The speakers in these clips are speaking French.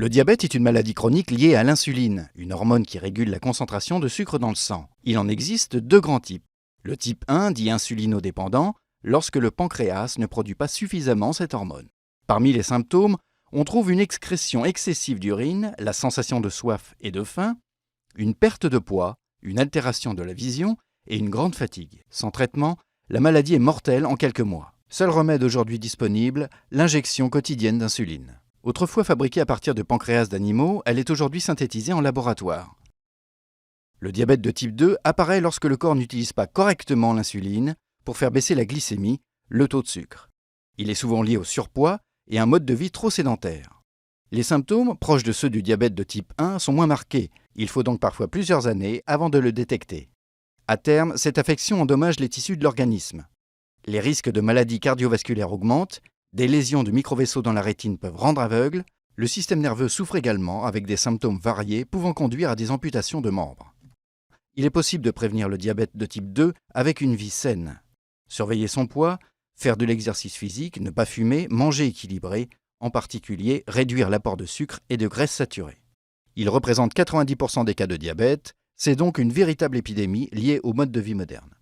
Le diabète est une maladie chronique liée à l'insuline, une hormone qui régule la concentration de sucre dans le sang. Il en existe deux grands types. Le type 1 dit insulinodépendant, lorsque le pancréas ne produit pas suffisamment cette hormone. Parmi les symptômes, on trouve une excrétion excessive d'urine, la sensation de soif et de faim, une perte de poids, une altération de la vision et une grande fatigue. Sans traitement, la maladie est mortelle en quelques mois. Seul remède aujourd'hui disponible, l'injection quotidienne d'insuline. Autrefois fabriquée à partir de pancréas d'animaux, elle est aujourd'hui synthétisée en laboratoire. Le diabète de type 2 apparaît lorsque le corps n'utilise pas correctement l'insuline pour faire baisser la glycémie, le taux de sucre. Il est souvent lié au surpoids et à un mode de vie trop sédentaire. Les symptômes, proches de ceux du diabète de type 1, sont moins marqués. Il faut donc parfois plusieurs années avant de le détecter. À terme, cette affection endommage les tissus de l'organisme. Les risques de maladies cardiovasculaires augmentent, des lésions de microvaisseaux dans la rétine peuvent rendre aveugle, le système nerveux souffre également avec des symptômes variés pouvant conduire à des amputations de membres. Il est possible de prévenir le diabète de type 2 avec une vie saine. Surveiller son poids, faire de l'exercice physique, ne pas fumer, manger équilibré, en particulier réduire l'apport de sucre et de graisses saturées. Il représente 90% des cas de diabète, c'est donc une véritable épidémie liée au mode de vie moderne.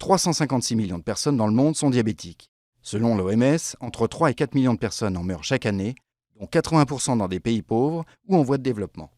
356 millions de personnes dans le monde sont diabétiques. Selon l'OMS, entre 3 et 4 millions de personnes en meurent chaque année, dont 80% dans des pays pauvres ou en voie de développement.